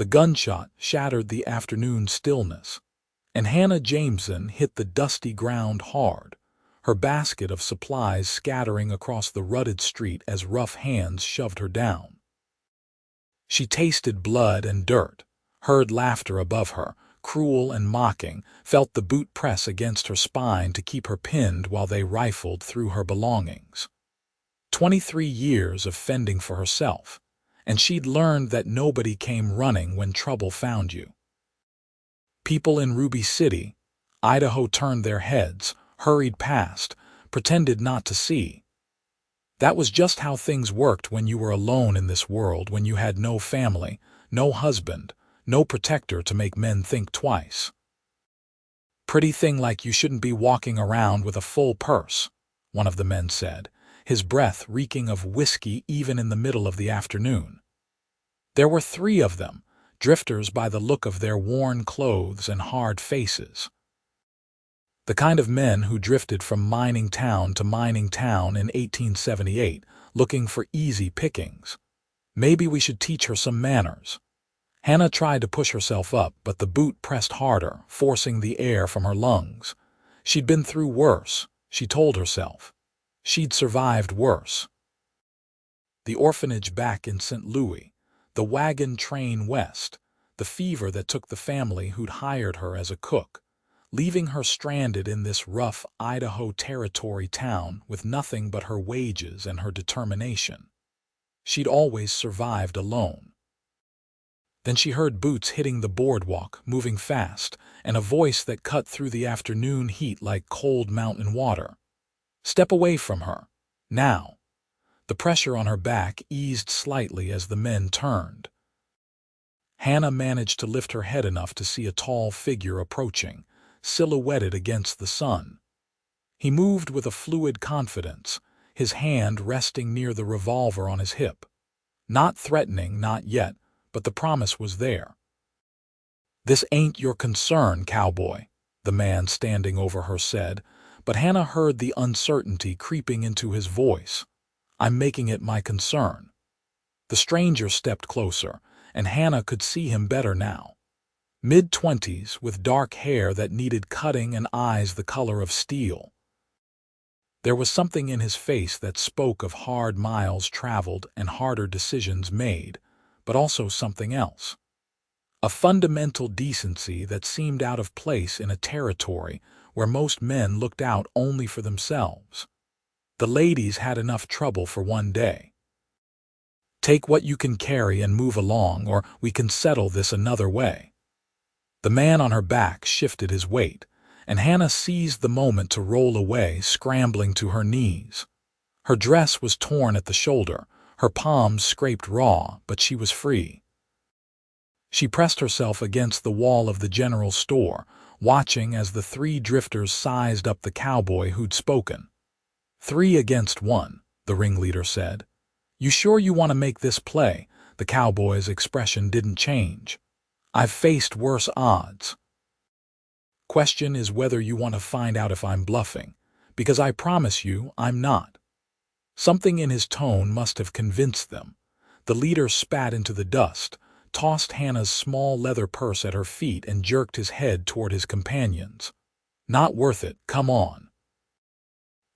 The gunshot shattered the afternoon stillness, and Hannah Jameson hit the dusty ground hard, her basket of supplies scattering across the rutted street as rough hands shoved her down. She tasted blood and dirt, heard laughter above her, cruel and mocking, felt the boot press against her spine to keep her pinned while they rifled through her belongings. 23 years of fending for herself, and she'd learned that nobody came running when trouble found you. People in Ruby City, Idaho turned their heads, hurried past, pretended not to see. That was just how things worked when you were alone in this world, when you had no family, no husband, no protector to make men think twice. "Pretty thing like you shouldn't be walking around with a full purse," one of the men said, his breath reeking of whiskey even in the middle of the afternoon. There were 3 of them, drifters by the look of their worn clothes and hard faces. The kind of men who drifted from mining town to mining town in 1878, looking for easy pickings. Maybe we should teach her some manners. Hannah tried to push herself up, but the boot pressed harder, forcing the air from her lungs. She'd been through worse, she told herself. She'd survived worse. The orphanage back in St. Louis, the wagon train west, the fever that took the family who'd hired her as a cook, leaving her stranded in this rough Idaho territory town with nothing but her wages and her determination. She'd always survived alone. Then she heard boots hitting the boardwalk, moving fast, and a voice that cut through the afternoon heat like cold mountain water. "Step away from her. Now." The pressure on her back eased slightly as the men turned. Hannah managed to lift her head enough to see a tall figure approaching, silhouetted against the sun. He moved with a fluid confidence, his hand resting near the revolver on his hip. Not threatening, not yet, but the promise was there. "This ain't your concern, Cowboy," the man standing over her said, but Hannah heard the uncertainty creeping into his voice. "I'm making it my concern." The stranger stepped closer, and Hannah could see him better now. Mid-20s, with dark hair that needed cutting and eyes the color of steel. There was something in his face that spoke of hard miles traveled and harder decisions made, but also something else. A fundamental decency that seemed out of place in a territory where most men looked out only for themselves. The ladies had enough trouble for one day. "Take what you can carry and move along, or we can settle this another way." The man on her back shifted his weight, and Hannah seized the moment to roll away, scrambling to her knees. Her dress was torn at the shoulder, her palms scraped raw, but she was free. She pressed herself against the wall of the general store, watching as the 3 drifters sized up the cowboy who'd spoken. 3 against 1, the ringleader said. "You sure you want to make this play?" The cowboy's expression didn't change. "I've faced worse odds. Question is whether you want to find out if I'm bluffing, because I promise you I'm not." Something in his tone must have convinced them. The leader spat into the dust, tossed Hannah's small leather purse at her feet, and jerked his head toward his companions. "Not worth it, come on."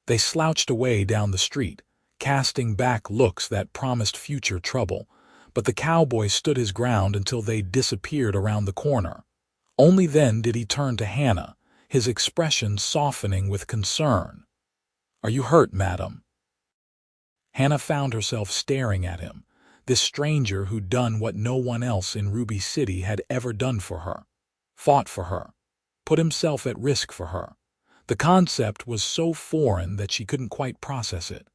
They slouched away down the street, casting back looks that promised future trouble, but the cowboy stood his ground until they disappeared around the corner. Only then did he turn to Hannah, his expression softening with concern. "Are you hurt, madam?" Hannah found herself staring at him, this stranger who'd done what no one else in Ruby City had ever done for her. Fought for her. Put himself at risk for her. The concept was so foreign that she couldn't quite process it.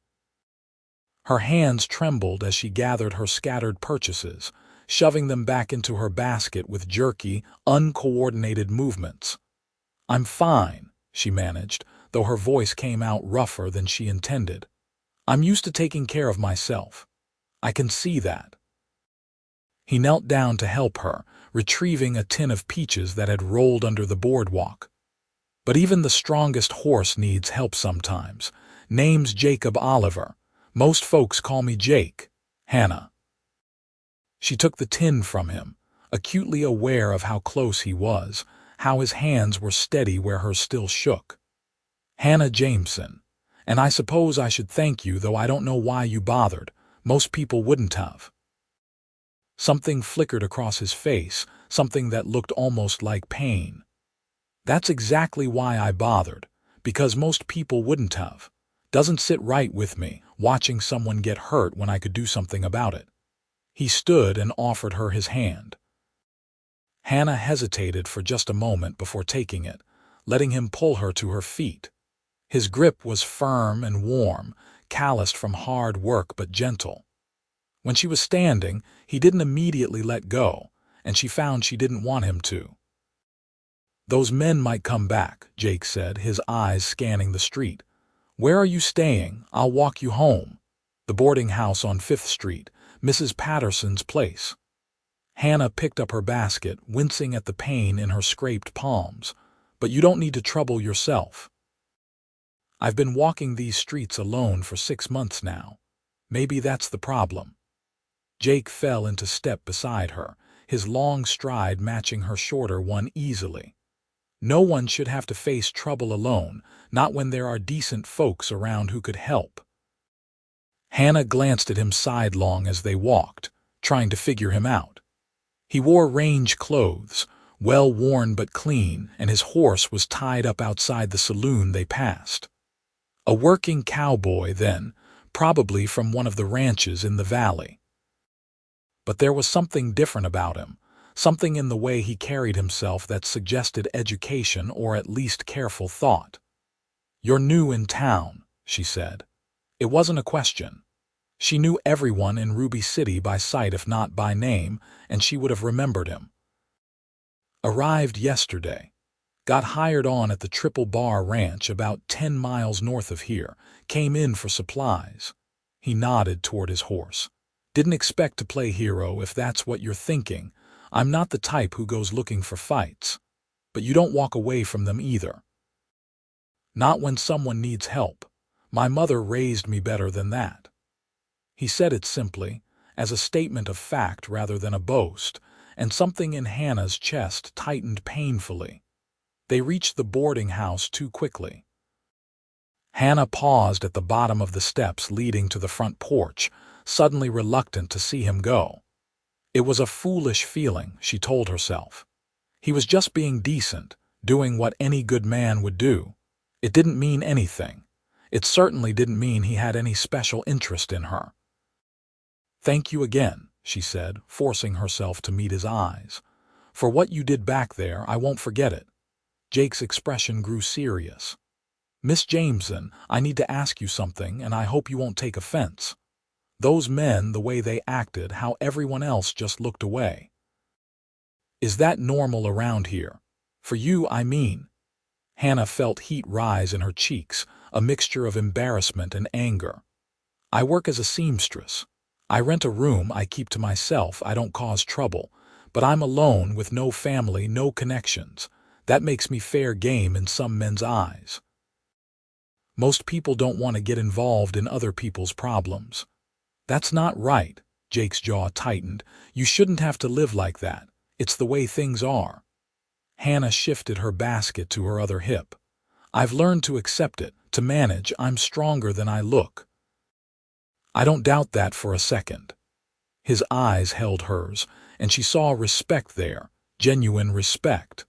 Her hands trembled as she gathered her scattered purchases, shoving them back into her basket with jerky, uncoordinated movements. "I'm fine," she managed, though her voice came out rougher than she intended. "I'm used to taking care of myself. I can see that." He knelt down to help her, retrieving a tin of peaches that had rolled under the boardwalk. But even the strongest horse needs help sometimes. "Name's Jacob Oliver. Most folks call me Jake." "Hannah." She took the tin from him, acutely aware of how close he was, how his hands were steady where hers still shook. "Hannah Jameson. And I suppose I should thank you, though I don't know why you bothered. Most people wouldn't have." Something flickered across his face, something that looked almost like pain. "That's exactly why I bothered, because most people wouldn't have. Doesn't sit right with me, watching someone get hurt when I could do something about it." He stood and offered her his hand. Hannah hesitated for just a moment before taking it, letting him pull her to her feet. His grip was firm and warm, calloused from hard work but gentle. When she was standing, he didn't immediately let go, and she found she didn't want him to. "Those men might come back," Jake said, his eyes scanning the street. "Where are you staying? I'll walk you home." "The boarding house on 5th Street, Mrs. Patterson's place." Hannah picked up her basket, wincing at the pain in her scraped palms. "But you don't need to trouble yourself. I've been walking these streets alone for 6 months now. Maybe that's the problem." Jake fell into step beside her, his long stride matching her shorter one easily. No one should have to face trouble alone, not when there are decent folks around who could help. Hannah glanced at him sidelong as they walked, trying to figure him out. He wore range clothes, well worn but clean, and his horse was tied up outside the saloon they passed. A working cowboy, then, probably from one of the ranches in the valley. But there was something different about him, something in the way he carried himself that suggested education or at least careful thought. "You're new in town," she said. It wasn't a question. She knew everyone in Ruby City by sight if not by name, and she would have remembered him. "Arrived yesterday. Got hired on at the Triple Bar Ranch about 10 miles north of here. Came in for supplies." He nodded toward his horse. "Didn't expect to play hero if that's what you're thinking. I'm not the type who goes looking for fights. But you don't walk away from them either. Not when someone needs help. My mother raised me better than that." He said it simply, as a statement of fact rather than a boast, and something in Hannah's chest tightened painfully. They reached the boarding house too quickly. Hannah paused at the bottom of the steps leading to the front porch, suddenly reluctant to see him go. It was a foolish feeling, she told herself. He was just being decent, doing what any good man would do. It didn't mean anything. It certainly didn't mean he had any special interest in her. "Thank you again," she said, forcing herself to meet his eyes. "For what you did back there, I won't forget it." Jake's expression grew serious. "Miss Jameson, I need to ask you something, and I hope you won't take offense. Those men, the way they acted, how everyone else just looked away. Is that normal around here? For you, I mean." Hannah felt heat rise in her cheeks, a mixture of embarrassment and anger. "I work as a seamstress. I rent a room, I keep to myself, I don't cause trouble. But I'm alone with no family, no connections. That makes me fair game in some men's eyes. Most people don't want to get involved in other people's problems." "That's not right." Jake's jaw tightened. "You shouldn't have to live like that. It's the way things are." Hannah shifted her basket to her other hip. "I've learned to accept it, to manage. I'm stronger than I look." "I don't doubt that for a second." His eyes held hers, and she saw respect there, genuine respect.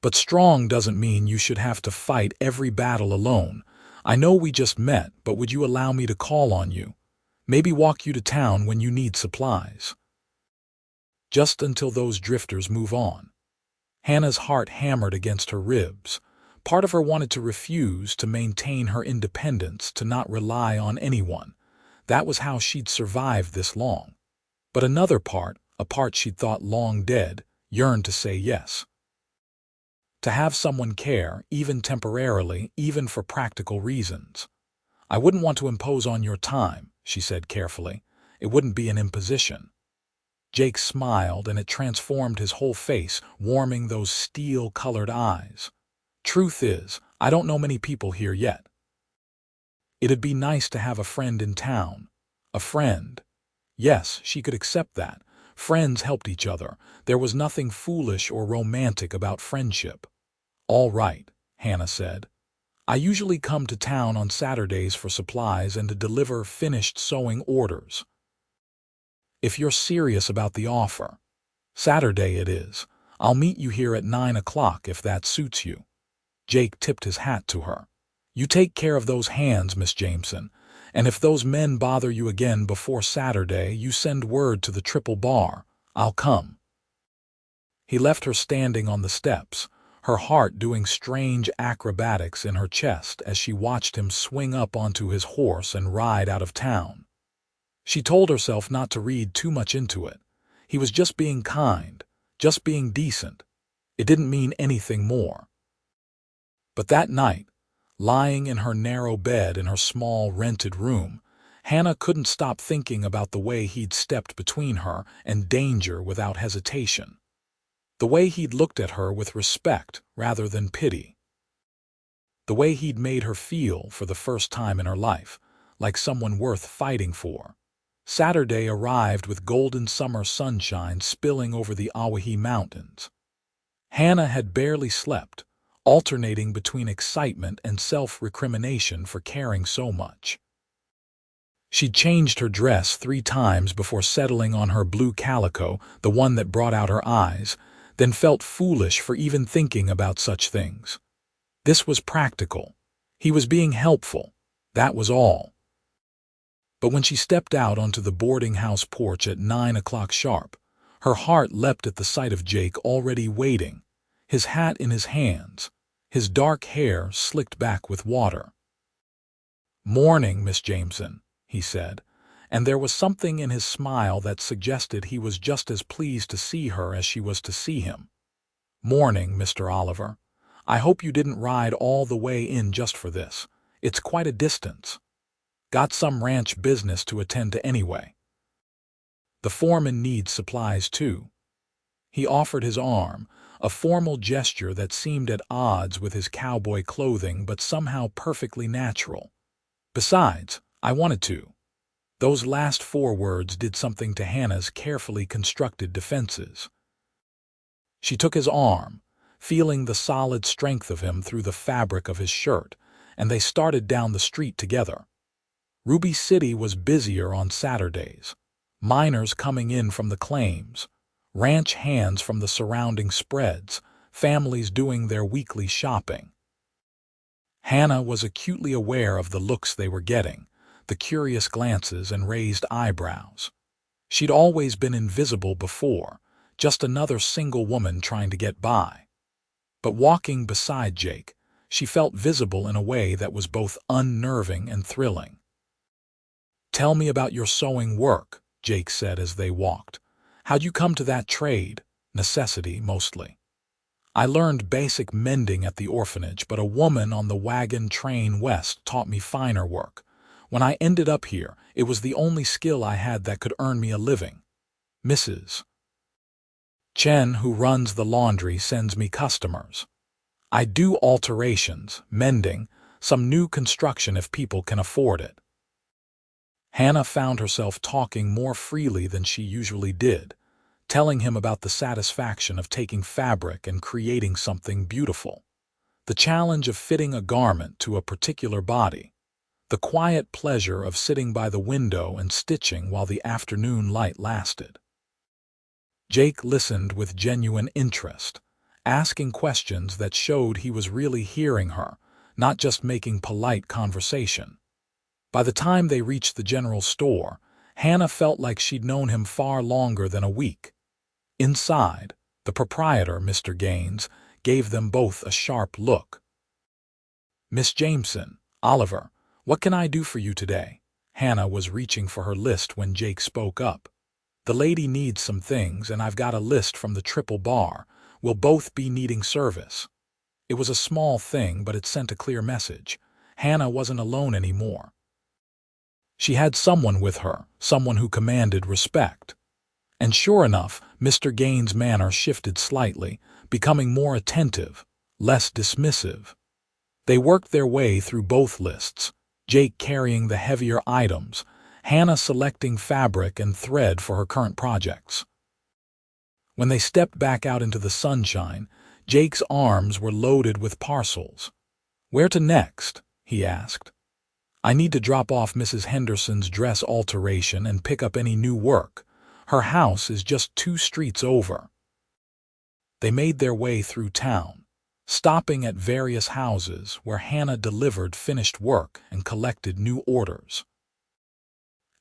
"But strong doesn't mean you should have to fight every battle alone. I know we just met, but would you allow me to call on you? Maybe walk you to town when you need supplies. Just until those drifters move on." Hannah's heart hammered against her ribs. Part of her wanted to refuse, to maintain her independence, to not rely on anyone. That was how she'd survived this long. But another part, a part she'd thought long dead, yearned to say yes. To have someone care, even temporarily, even for practical reasons. "I wouldn't want to impose on your time," she said carefully. "It wouldn't be an imposition." Jake smiled, and it transformed his whole face, warming those steel-colored eyes. "Truth is, I don't know many people here yet. It'd be nice to have a friend in town." A friend. Yes, she could accept that, Friends helped each other. There was nothing foolish or romantic about friendship. "All right," Hannah said. "I usually come to town on Saturdays for supplies and to deliver finished sewing orders. If you're serious about the offer, Saturday it is. I'll meet you here at 9 o'clock if that suits you." Jake tipped his hat to her. "You take care of those hands, Miss Jameson, and if those men bother you again before Saturday, you send word to the Triple Bar. I'll come." He left her standing on the steps, her heart doing strange acrobatics in her chest as she watched him swing up onto his horse and ride out of town. She told herself not to read too much into it. He was just being kind, just being decent. It didn't mean anything more. But that night, lying in her narrow bed in her small rented room, Hannah couldn't stop thinking about the way he'd stepped between her and danger without hesitation. The way he'd looked at her with respect rather than pity. The way he'd made her feel for the first time in her life, like someone worth fighting for. Saturday arrived with golden summer sunshine spilling over the Awahi Mountains. Hannah had barely slept, alternating between excitement and self-recrimination for caring so much. She'd changed her dress 3 times before settling on her blue calico, the one that brought out her eyes, then felt foolish for even thinking about such things. This was practical. He was being helpful. That was all. But when she stepped out onto the boarding house porch at 9 o'clock sharp, her heart leapt at the sight of Jake already waiting, his hat in his hands, his dark hair slicked back with water. "Morning, Miss Jameson," he said, and there was something in his smile that suggested he was just as pleased to see her as she was to see him. "Morning, Mr. Oliver. I hope you didn't ride all the way in just for this. It's quite a distance. Got some ranch business to attend to anyway. The foreman needs supplies too." He offered his arm, a formal gesture that seemed at odds with his cowboy clothing but somehow perfectly natural. "Besides, I wanted to." Those last 4 words did something to Hannah's carefully constructed defenses. She took his arm, feeling the solid strength of him through the fabric of his shirt, and they started down the street together. Ruby City was busier on Saturdays. Miners coming in from the claims, ranch hands from the surrounding spreads, families doing their weekly shopping. Hannah was acutely aware of the looks they were getting, the curious glances and raised eyebrows. She'd always been invisible before, just another single woman trying to get by. But walking beside Jake, she felt visible in a way that was both unnerving and thrilling. "Tell me about your sewing work," Jake said as they walked. "How'd you come to that trade? Necessity, mostly." "I learned basic mending at the orphanage, but a woman on the wagon train west taught me finer work. When I ended up here, it was the only skill I had that could earn me a living. Mrs. Chen, who runs the laundry, sends me customers. I do alterations, mending, some new construction if people can afford it." Hannah found herself talking more freely than she usually did, telling him about the satisfaction of taking fabric and creating something beautiful, the challenge of fitting a garment to a particular body, the quiet pleasure of sitting by the window and stitching while the afternoon light lasted. Jake listened with genuine interest, asking questions that showed he was really hearing her, not just making polite conversation. By the time they reached the general store, Hannah felt like she'd known him far longer than a week. Inside, the proprietor, Mr. Gaines, gave them both a sharp look. "Miss Jameson, Oliver, what can I do for you today?" Hannah was reaching for her list when Jake spoke up. "The lady needs some things, and I've got a list from the Triple Bar. We'll both be needing service." It was a small thing, but it sent a clear message. Hannah wasn't alone anymore. She had someone with her, someone who commanded respect. And sure enough, Mr. Gaines' manner shifted slightly, becoming more attentive, less dismissive. They worked their way through both lists, Jake carrying the heavier items, Hannah selecting fabric and thread for her current projects. When they stepped back out into the sunshine, Jake's arms were loaded with parcels. "Where to next?" he asked. "I need to drop off Mrs. Henderson's dress alteration and pick up any new work. Her house is just 2 streets over." They made their way through town, stopping at various houses where Hannah delivered finished work and collected new orders.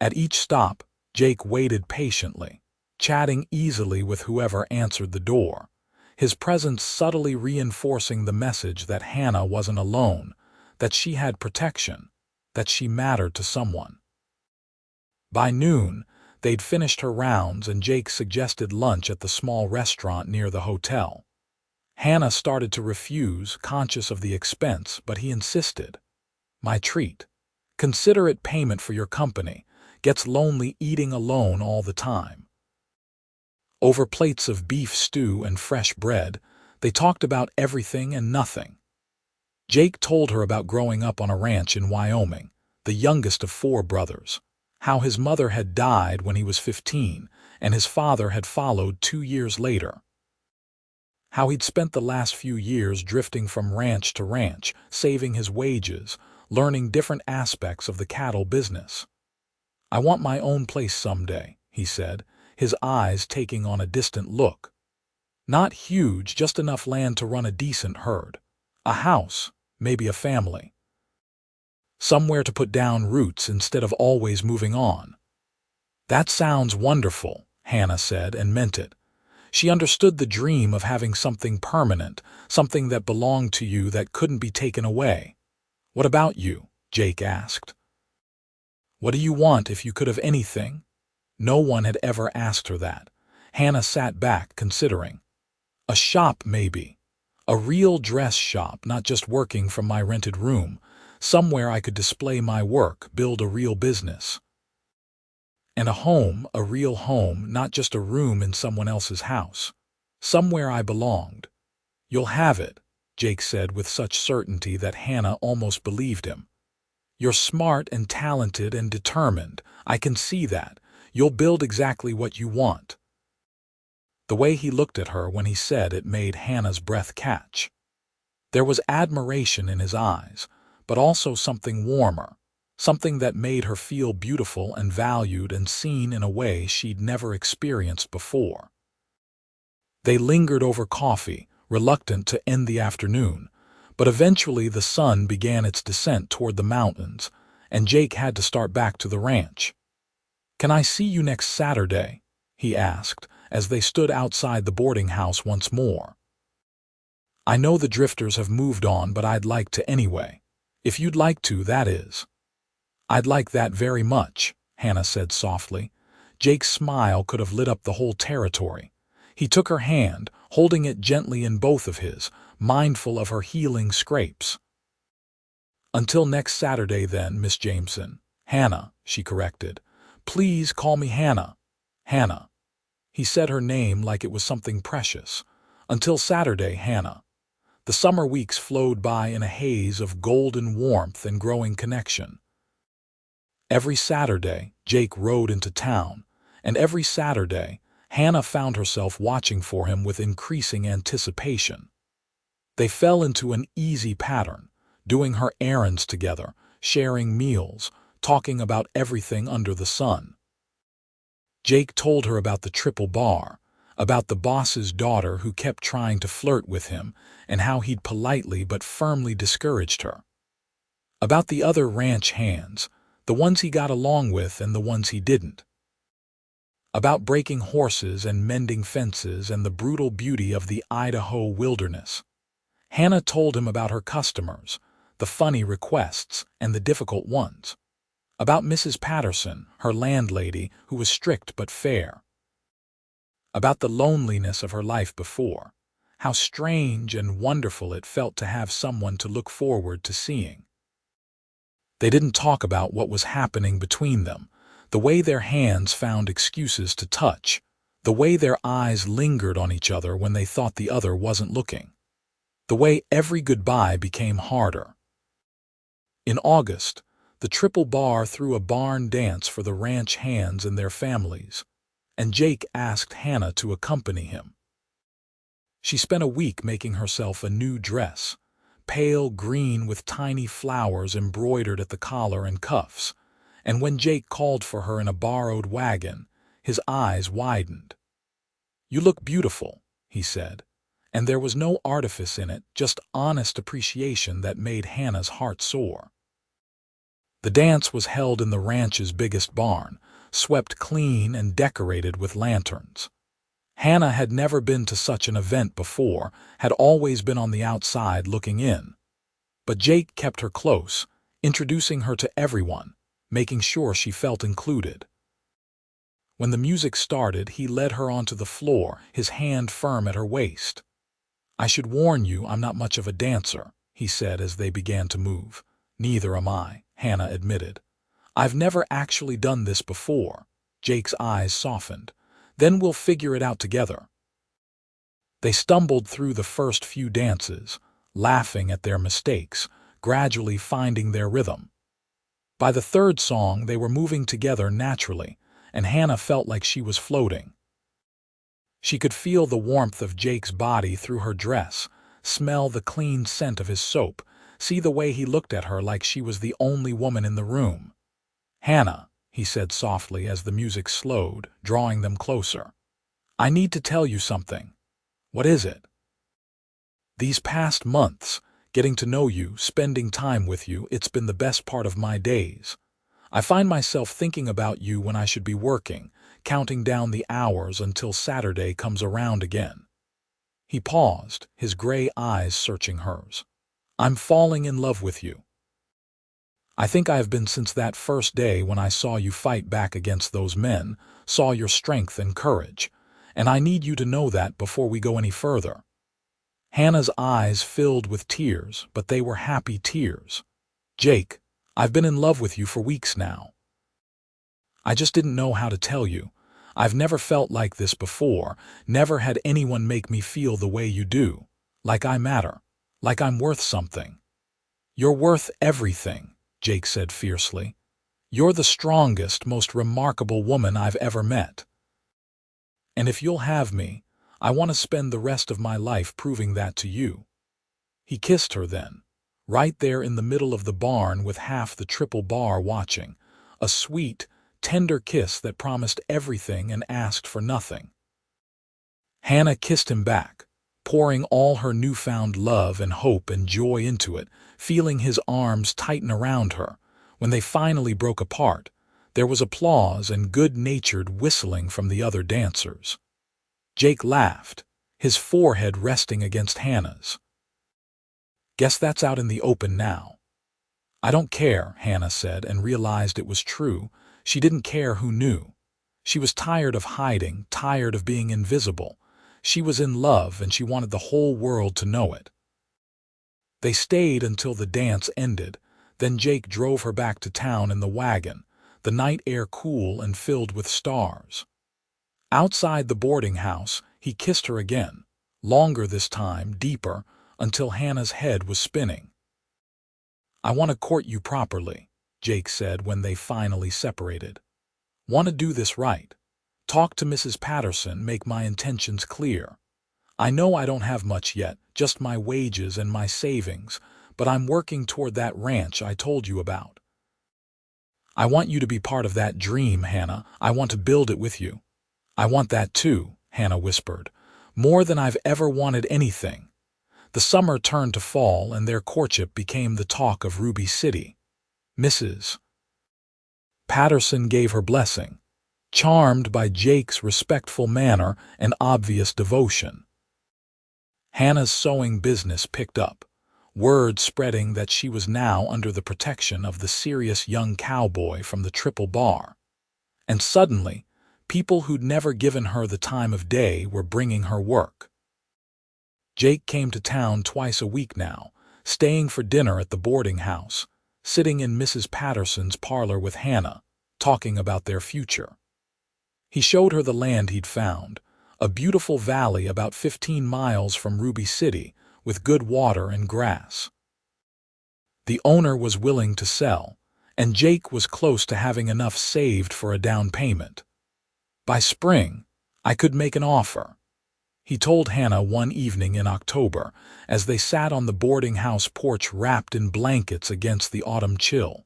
At each stop, Jake waited patiently, chatting easily with whoever answered the door, his presence subtly reinforcing the message that Hannah wasn't alone, that she had protection, that she mattered to someone. By noon, they'd finished her rounds and Jake suggested lunch at the small restaurant near the hotel. Hannah started to refuse, conscious of the expense, but he insisted. "My treat. Consider it payment for your company. Gets lonely eating alone all the time." Over plates of beef stew and fresh bread, they talked about everything and nothing. Jake told her about growing up on a ranch in Wyoming, the youngest of 4 brothers, how his mother had died when he was 15 and his father had followed 2 years later. How he'd spent the last few years drifting from ranch to ranch, saving his wages, learning different aspects of the cattle business. "I want my own place someday," he said, his eyes taking on a distant look. "Not huge, just enough land to run a decent herd. A house, maybe a family. Somewhere to put down roots instead of always moving on." "That sounds wonderful," Hannah said, and meant it. She understood the dream of having something permanent, something that belonged to you that couldn't be taken away. "What about you?" Jake asked. "What do you want if you could have anything?" No one had ever asked her that. Hannah sat back, considering. "A shop, maybe. A real dress shop, not just working from my rented room. Somewhere I could display my work, build a real business. And a real home, not just a room in someone else's house. Somewhere I belonged." "You'll have it," Jake said with such certainty that Hannah almost believed him. "You're smart and talented and determined. I can see that. You'll build exactly what you want." The way he looked at her when he said it made Hannah's breath catch. There was admiration in his eyes, but also something warmer, something that made her feel beautiful and valued and seen in a way she'd never experienced before. They lingered over coffee, reluctant to end the afternoon, but eventually the sun began its descent toward the mountains, and Jake had to start back to the ranch. "Can I see you next Saturday?" he asked, as they stood outside the boarding house once more. "I know the drifters have moved on, but I'd like to anyway. If you'd like to, that is." "I'd like that very much," Hannah said softly. Jake's smile could have lit up the whole territory. He took her hand, holding it gently in both of his, mindful of her healing scrapes. "Until next Saturday then, Miss Jameson." "Hannah," she corrected. "Please call me Hannah." "Hannah." He said her name like it was something precious. "Until Saturday, Hannah." The summer weeks flowed by in a haze of golden warmth and growing connection. Every Saturday, Jake rode into town, and every Saturday, Hannah found herself watching for him with increasing anticipation. They fell into an easy pattern, doing her errands together, sharing meals, talking about everything under the sun. Jake told her about the triple bar, about the boss's daughter who kept trying to flirt with him, and how he'd politely but firmly discouraged her. About the other ranch hands, the ones he got along with and the ones he didn't. About breaking horses and mending fences and the brutal beauty of the Idaho wilderness. Hannah told him about her customers, the funny requests and the difficult ones. About Mrs. Patterson, her landlady, who was strict but fair. About the loneliness of her life before, how strange and wonderful it felt to have someone to look forward to seeing. They didn't talk about what was happening between them, the way their hands found excuses to touch, the way their eyes lingered on each other when they thought the other wasn't looking, the way every goodbye became harder. In August, the triple bar threw a barn dance for the ranch hands and their families, and Jake asked Hannah to accompany him. She spent a week making herself a new dress, pale green with tiny flowers embroidered at the collar and cuffs, and when Jake called for her in a borrowed wagon, his eyes widened. "You look beautiful," he said, and there was no artifice in it, just honest appreciation that made Hannah's heart soar. The dance was held in the ranch's biggest barn, swept clean and decorated with lanterns. Hannah had never been to such an event before, had always been on the outside looking in. But Jake kept her close, introducing her to everyone, making sure she felt included. When the music started, he led her onto the floor, his hand firm at her waist. "I should warn you, I'm not much of a dancer," he said as they began to move. "Neither am I," Hannah admitted. "I've never actually done this before." Jake's eyes softened. "Then we'll figure it out together." They stumbled through the first few dances, laughing at their mistakes, gradually finding their rhythm. By the third song, they were moving together naturally, and Hannah felt like she was floating. She could feel the warmth of Jake's body through her dress, smell the clean scent of his soap, see the way he looked at her like she was the only woman in the room. "Hannah," he said softly as the music slowed, drawing them closer. "I need to tell you something." "What is it?" "These past months, getting to know you, spending time with you, it's been the best part of my days. I find myself thinking about you when I should be working, counting down the hours until Saturday comes around again." He paused, his gray eyes searching hers. "I'm falling in love with you. I think I have been since that first day when I saw you fight back against those men, saw your strength and courage, and I need you to know that before we go any further." Hannah's eyes filled with tears, but they were happy tears. "Jake, I've been in love with you for weeks now. I just didn't know how to tell you. I've never felt like this before, never had anyone make me feel the way you do, like I matter, like I'm worth something." "You're worth everything," Jake said fiercely. "You're the strongest, most remarkable woman I've ever met. And if you'll have me, I want to spend the rest of my life proving that to you." He kissed her then, right there in the middle of the barn with half the triple bar watching, a sweet, tender kiss that promised everything and asked for nothing. Hannah kissed him back, pouring all her newfound love and hope and joy into it, feeling his arms tighten around her. When they finally broke apart, there was applause and good-natured whistling from the other dancers. Jake laughed, his forehead resting against Hannah's. "Guess that's out in the open now." "I don't care," Hannah said, and realized it was true. She didn't care who knew. She was tired of hiding, tired of being invisible. She was in love, and she wanted the whole world to know it. They stayed until the dance ended. Then Jake drove her back to town in the wagon, the night air cool and filled with stars. Outside the boarding house, he kissed her again, longer this time, deeper, until Hannah's head was spinning. "I want to court you properly," Jake said when they finally separated. "Want to do this right. Talk to Mrs. Patterson, make my intentions clear. I know I don't have much yet, just my wages and my savings, but I'm working toward that ranch I told you about. I want you to be part of that dream, Hannah. I want to build it with you." "I want that too," Hannah whispered, "more than I've ever wanted anything." The summer turned to fall, and their courtship became the talk of Ruby City. Mrs. Patterson gave her blessing, charmed by Jake's respectful manner and obvious devotion. Hannah's sewing business picked up, word spreading that she was now under the protection of the serious young cowboy from the Triple Bar. And suddenly, people who'd never given her the time of day were bringing her work. Jake came to town twice a week now, staying for dinner at the boarding house, sitting in Mrs. Patterson's parlor with Hannah, talking about their future. He showed her the land he'd found, a beautiful valley about 15 miles from Ruby City, with good water and grass. The owner was willing to sell, and Jake was close to having enough saved for a down payment. By spring, I could make an offer, he told Hannah one evening in October as they sat on the boarding house porch wrapped in blankets against the autumn chill.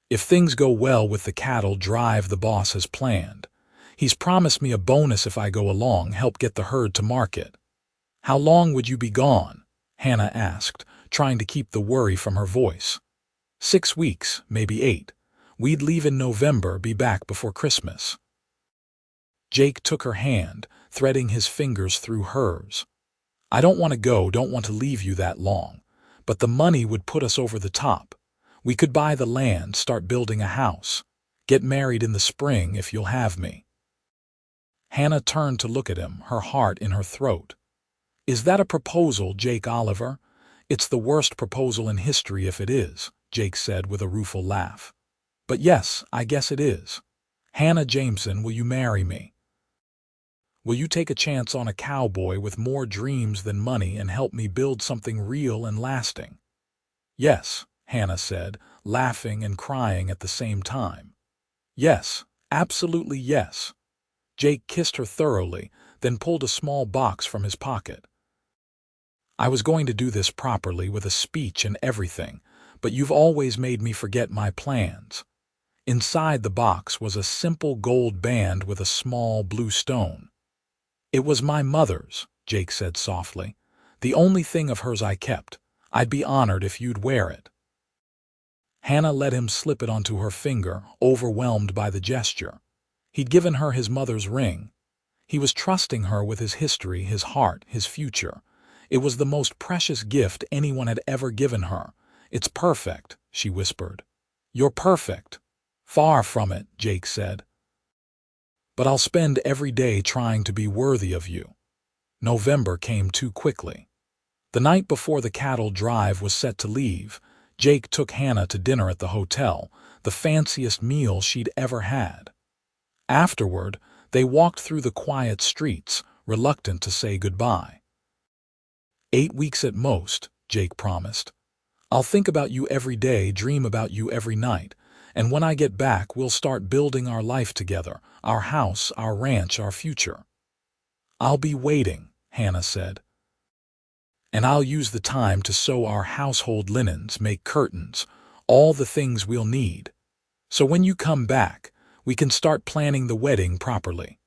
If things go well with the cattle drive the boss has planned, he's promised me a bonus if I go along, help get the herd to market. How long would you be gone? Hannah asked, trying to keep the worry from her voice. 6 weeks, maybe 8. We'd leave in November, be back before Christmas. Jake took her hand, threading his fingers through hers. I don't want to go, don't want to leave you that long, but the money would put us over the top. We could buy the land, start building a house, get married in the spring if you'll have me. Hannah turned to look at him, her heart in her throat. Is that a proposal, Jake Oliver? It's the worst proposal in history if it is, Jake said with a rueful laugh. But yes, I guess it is. Hannah Jameson, will you marry me? Will you take a chance on a cowboy with more dreams than money and help me build something real and lasting? Yes, Hannah said, laughing and crying at the same time. Yes, absolutely yes. Jake kissed her thoroughly, then pulled a small box from his pocket. I was going to do this properly with a speech and everything, but you've always made me forget my plans. Inside the box was a simple gold band with a small blue stone. It was my mother's, Jake said softly. The only thing of hers I kept. I'd be honored if you'd wear it. Hannah let him slip it onto her finger, overwhelmed by the gesture. He'd given her his mother's ring. He was trusting her with his history, his heart, his future. It was the most precious gift anyone had ever given her. It's perfect, she whispered. You're perfect. Far from it, Jake said. But I'll spend every day trying to be worthy of you. November came too quickly. The night before the cattle drive was set to leave, Jake took Hannah to dinner at the hotel, the fanciest meal she'd ever had. Afterward, they walked through the quiet streets, reluctant to say goodbye. 8 weeks at most, Jake promised. I'll think about you every day, dream about you every night, and when I get back, we'll start building our life together, our house, our ranch, our future. I'll be waiting, Hannah said. And I'll use the time to sew our household linens, make curtains, all the things we'll need. So when you come back, we can start planning the wedding properly.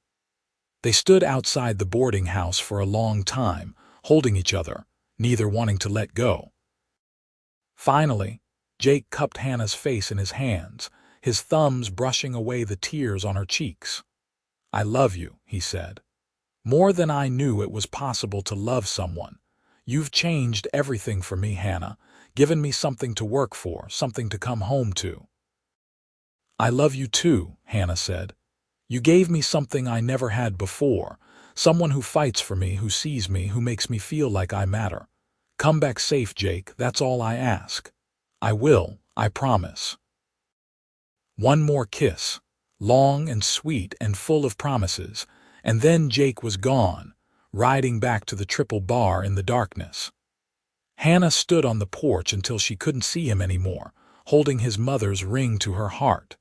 They stood outside the boarding house for a long time, holding each other, neither wanting to let go. Finally, Jake cupped Hannah's face in his hands, his thumbs brushing away the tears on her cheeks. I love you, he said. More than I knew it was possible to love someone. You've changed everything for me, Hannah, given me something to work for, something to come home to. I love you too, Hannah said. You gave me something I never had before, someone who fights for me, who sees me, who makes me feel like I matter. Come back safe, Jake, that's all I ask. I will, I promise. One more kiss, long and sweet and full of promises, and then Jake was gone, riding back to the Triple Bar in the darkness. Hannah stood on the porch until she couldn't see him anymore, holding his mother's ring to her heart.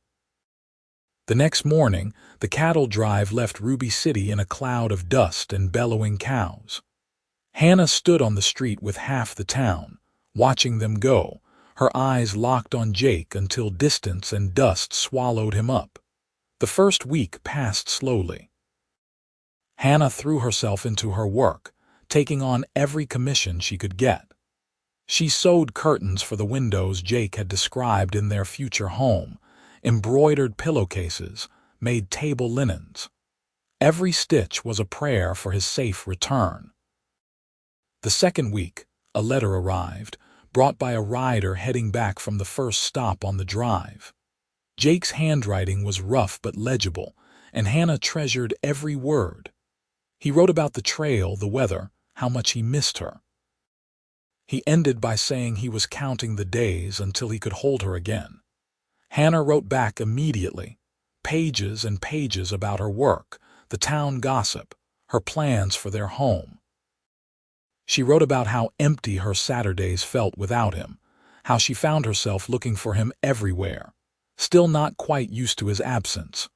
The next morning, the cattle drive left Ruby City in a cloud of dust and bellowing cows. Hannah stood on the street with half the town, watching them go, her eyes locked on Jake until distance and dust swallowed him up. The first week passed slowly. Hannah threw herself into her work, taking on every commission she could get. She sewed curtains for the windows Jake had described in their future home, embroidered pillowcases, made table linens. Every stitch was a prayer for his safe return. The second week, a letter arrived, brought by a rider heading back from the first stop on the drive. Jake's handwriting was rough but legible, and Hannah treasured every word. He wrote about the trail, the weather, how much he missed her. He ended by saying he was counting the days until he could hold her again. Hannah wrote back immediately, pages and pages about her work, the town gossip, her plans for their home. She wrote about how empty her Saturdays felt without him, how she found herself looking for him everywhere, still not quite used to his absence.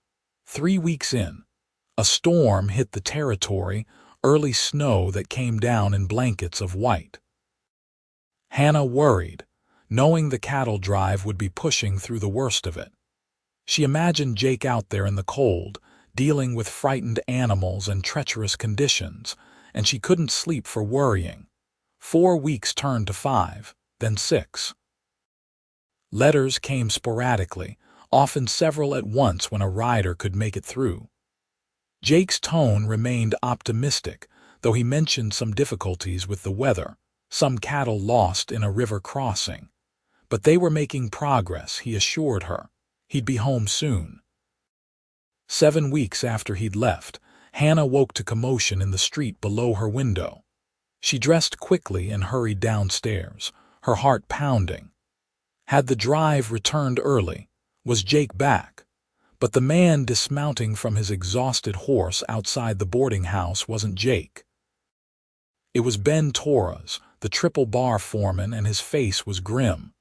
3 weeks in, a storm hit the territory, early snow that came down in blankets of white. Hannah worried, knowing the cattle drive would be pushing through the worst of it. She imagined Jake out there in the cold, dealing with frightened animals and treacherous conditions, and she couldn't sleep for worrying. 4 weeks turned to 5, then 6. Letters came sporadically, often several at once when a rider could make it through. Jake's tone remained optimistic, though he mentioned some difficulties with the weather, some cattle lost in a river crossing. But they were making progress, he assured her. He'd be home soon. 7 weeks after he'd left, Hannah woke to commotion in the street below her window. She dressed quickly and hurried downstairs, her heart pounding. Had the drive returned early? Was Jake back? But the man dismounting from his exhausted horse outside the boarding house wasn't Jake. It was Ben Torres, the triple bar foreman, and his face was grim.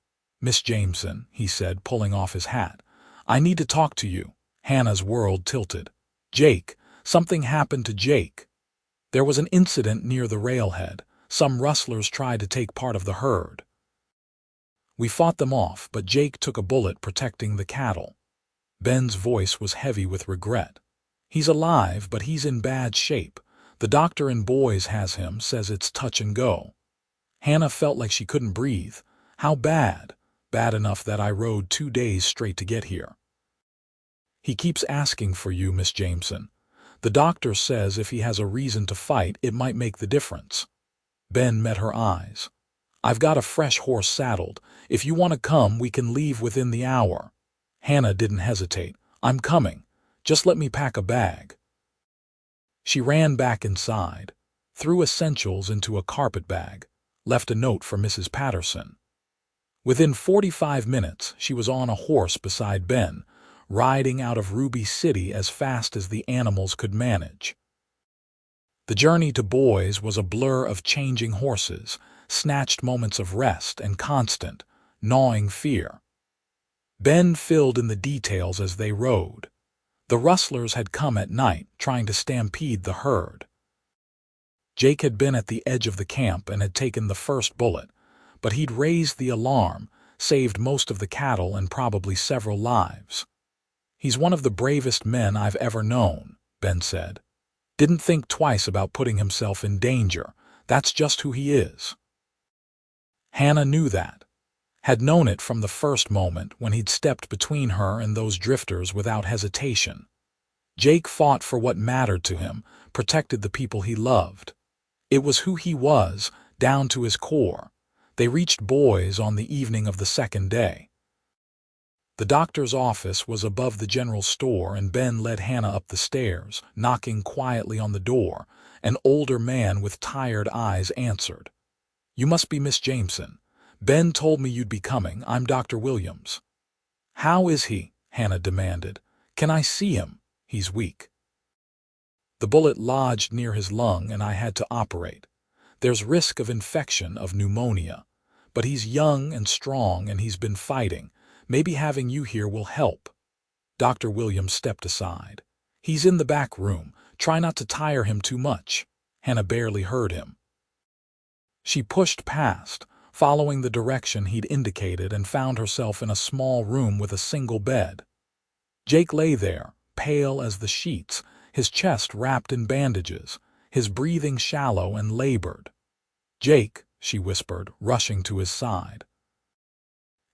"Miss Jameson," he said, pulling off his hat. "I need to talk to you." Hannah's world tilted. "Jake, something happened to Jake." There was an incident near the railhead. Some rustlers tried to take part of the herd. "We fought them off, but Jake took a bullet protecting the cattle." Ben's voice was heavy with regret. "He's alive, but he's in bad shape. The doctor in Boys has him, says it's touch and go." Hannah felt like she couldn't breathe. "How bad?" "Bad enough that I rode 2 days straight to get here." "He keeps asking for you, Miss Jameson. The doctor says if he has a reason to fight, it might make the difference." Ben met her eyes. "I've got a fresh horse saddled. If you want to come, we can leave within the hour." Hannah didn't hesitate. "I'm coming. Just let me pack a bag." She ran back inside, threw essentials into a carpet bag, left a note for Mrs. Patterson. Within 45 minutes, she was on a horse beside Ben, riding out of Ruby City as fast as the animals could manage. The journey to Boys was a blur of changing horses, snatched moments of rest, and constant, gnawing fear. Ben filled in the details as they rode. The rustlers had come at night, trying to stampede the herd. Jake had been at the edge of the camp and had taken the first bullet, but he'd raised the alarm, saved most of the cattle and probably several lives. "He's one of the bravest men I've ever known," Ben said. "Didn't think twice about putting himself in danger. That's just who he is." Hannah knew that. Had known it from the first moment when he'd stepped between her and those drifters without hesitation. Jake fought for what mattered to him, protected the people he loved. It was who he was, down to his core. They reached Boys on the evening of the second day. The doctor's office was above the general store, and Ben led Hannah up the stairs, knocking quietly on the door. An older man with tired eyes answered. "You must be Miss Jameson. Ben told me you'd be coming. I'm Dr. Williams." "How is he?" Hannah demanded. "Can I see him?" "He's weak. The bullet lodged near his lung and I had to operate. There's risk of infection, of pneumonia. But he's young and strong and he's been fighting. Maybe having you here will help." Dr. Williams stepped aside. "He's in the back room. Try not to tire him too much." Hannah barely heard him. She pushed past, following the direction he'd indicated, and found herself in a small room with a single bed. Jake lay there, pale as the sheets, his chest wrapped in bandages, his breathing shallow and labored. "Jake," she whispered, rushing to his side.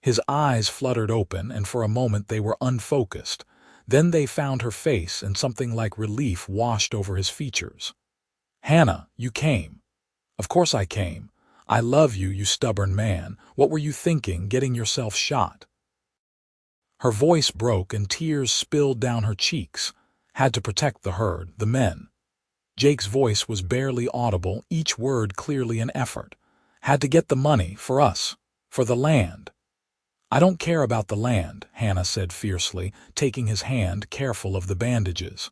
His eyes fluttered open, and for a moment they were unfocused. Then they found her face, and something like relief washed over his features. "Hannah, you came." "Of course I came. I love you, you stubborn man. What were you thinking, getting yourself shot?" Her voice broke and tears spilled down her cheeks. Had to protect the herd, the men. Jake's voice was barely audible, each word clearly an effort. "Had to get the money, for us, for the land." "I don't care about the land," Hannah said fiercely, taking his hand, careful of the bandages.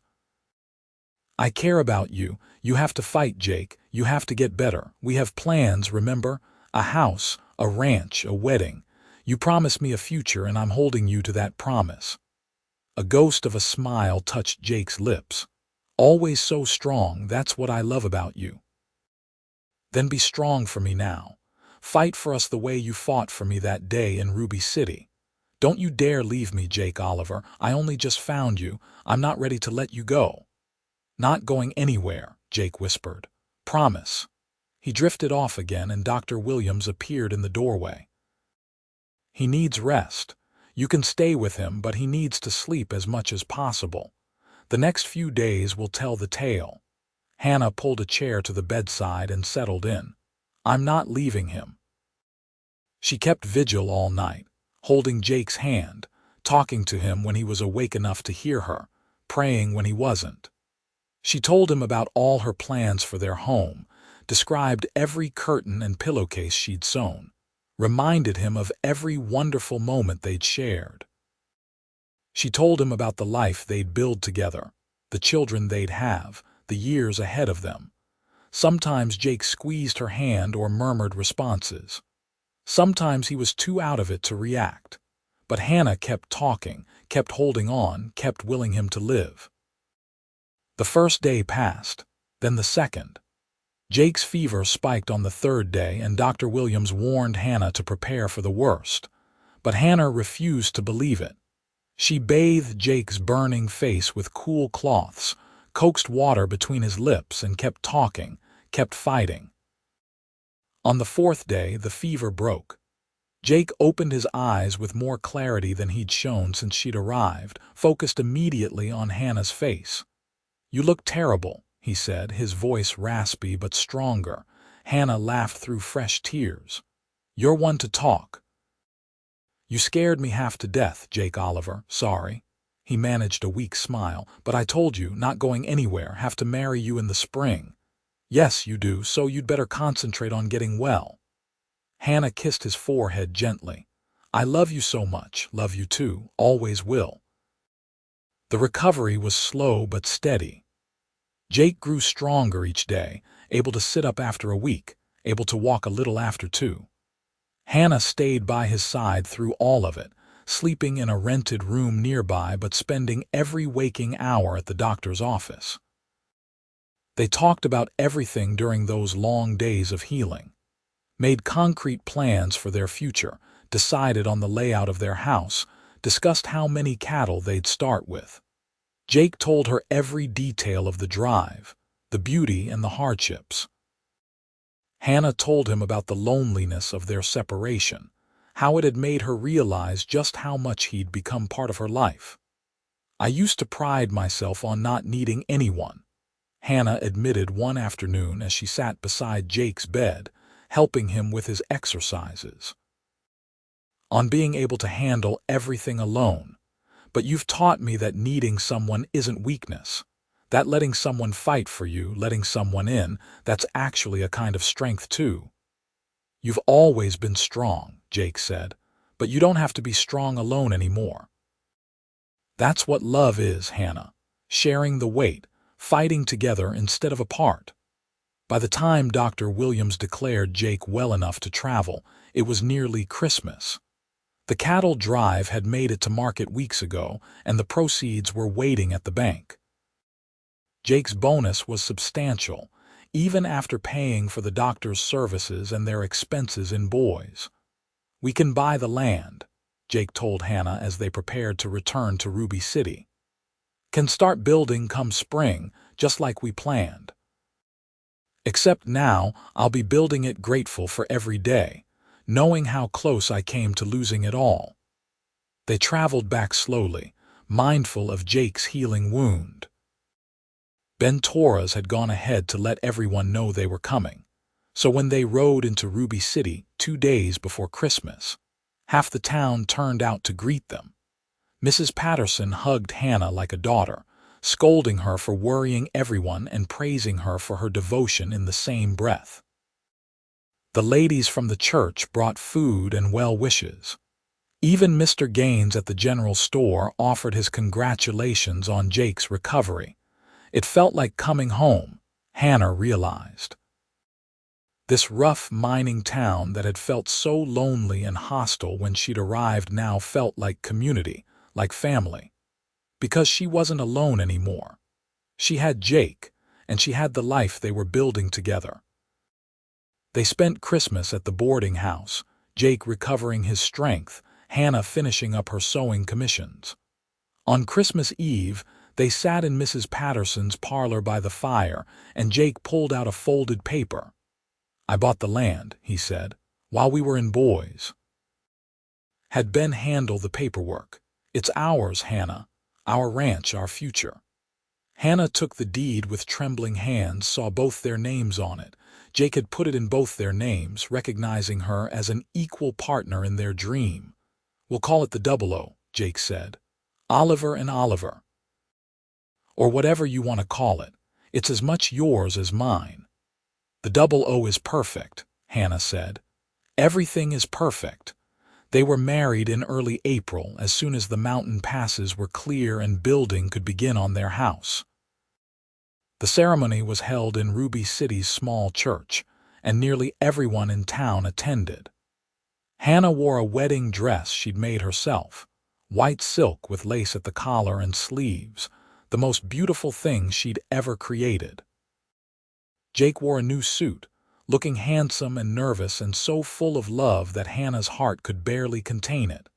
"I care about you. You have to fight, Jake. You have to get better. We have plans, remember? A house, a ranch, a wedding. You promised me a future, and I'm holding you to that promise." A ghost of a smile touched Jake's lips. "Always so strong, that's what I love about you." "Then be strong for me now. Fight for us the way you fought for me that day in Ruby City. Don't you dare leave me, Jake Oliver. I only just found you. I'm not ready to let you go." "Not going anywhere," Jake whispered. "Promise." He drifted off again, and Dr. Williams appeared in the doorway. "He needs rest. You can stay with him, but he needs to sleep as much as possible. The next few days will tell the tale." Hannah pulled a chair to the bedside and settled in. "I'm not leaving him." She kept vigil all night, holding Jake's hand, talking to him when he was awake enough to hear her, praying when he wasn't. She told him about all her plans for their home, described every curtain and pillowcase she'd sewn, reminded him of every wonderful moment they'd shared. She told him about the life they'd build together, the children they'd have, the years ahead of them. Sometimes Jake squeezed her hand or murmured responses. Sometimes he was too out of it to react. But Hannah kept talking, kept holding on, kept willing him to live. The first day passed, then the second. Jake's fever spiked on the third day, and Dr. Williams warned Hannah to prepare for the worst. But Hannah refused to believe it. She bathed Jake's burning face with cool cloths, coaxed water between his lips, and kept talking, kept fighting. On the fourth day, the fever broke. Jake opened his eyes with more clarity than he'd shown since she'd arrived, focused immediately on Hannah's face. "You look terrible," he said, his voice raspy but stronger. Hannah laughed through fresh tears. "You're one to talk." "You scared me half to death, Jake Oliver. Sorry." He managed a weak smile. "But I told you, not going anywhere, have to marry you in the spring." "Yes, you do, so you'd better concentrate on getting well." Hannah kissed his forehead gently. "I love you so much, love you too, always will." The recovery was slow but steady. Jake grew stronger each day, able to sit up after a week, able to walk a little after two. Hannah stayed by his side through all of it, sleeping in a rented room nearby but spending every waking hour at the doctor's office. They talked about everything during those long days of healing, made concrete plans for their future, decided on the layout of their house, discussed how many cattle they'd start with. Jake told her every detail of the drive, the beauty and the hardships. Hannah told him about the loneliness of their separation, how it had made her realize just how much he'd become part of her life. "I used to pride myself on not needing anyone," Hannah admitted one afternoon as she sat beside Jake's bed, helping him with his exercises. "On being able to handle everything alone. But you've taught me that needing someone isn't weakness. That letting someone fight for you, letting someone in, that's actually a kind of strength too." "You've always been strong," Jake said, "but you don't have to be strong alone anymore." "That's what love is, Hannah. Sharing the weight, fighting together instead of apart." By the time Dr. Williams declared Jake well enough to travel, it was nearly Christmas. The cattle drive had made it to market weeks ago, and the proceeds were waiting at the bank. Jake's bonus was substantial, even after paying for the doctor's services and their expenses in boys. "We can buy the land," Jake told Hannah as they prepared to return to Ruby City. "Can start building come spring, just like we planned. Except now, I'll be building it grateful for every day, knowing how close I came to losing it all." They traveled back slowly, mindful of Jake's healing wound. Ben Torres had gone ahead to let everyone know they were coming, so when they rode into Ruby City 2 days before Christmas, half the town turned out to greet them. Mrs. Patterson hugged Hannah like a daughter, scolding her for worrying everyone and praising her for her devotion in the same breath. The ladies from the church brought food and well wishes. Even Mr. Gaines at the general store offered his congratulations on Jake's recovery. It felt like coming home, Hannah realized. This rough mining town that had felt so lonely and hostile when she'd arrived now felt like community, like family. Because she wasn't alone anymore. She had Jake, and she had the life they were building together. They spent Christmas at the boarding house, Jake recovering his strength, Hannah finishing up her sewing commissions. On Christmas Eve, they sat in Mrs. Patterson's parlor by the fire, and Jake pulled out a folded paper. "I bought the land," he said, "while we were in Boise." Had Ben handle the paperwork. "It's ours, Hannah. Our ranch, our future." Hannah took the deed with trembling hands, saw both their names on it. Jake had put it in both their names, recognizing her as an equal partner in their dream. "We'll call it the 00," Jake said. "Oliver and Oliver. Or whatever you want to call it. It's as much yours as mine." "The 00 is perfect," Hannah said. "Everything is perfect." They were married in early April, as soon as the mountain passes were clear and building could begin on their house. The ceremony was held in Ruby City's small church, and nearly everyone in town attended. Hannah wore a wedding dress she'd made herself, white silk with lace at the collar and sleeves, the most beautiful thing she'd ever created. Jake wore a new suit, looking handsome and nervous and so full of love that Hannah's heart could barely contain it.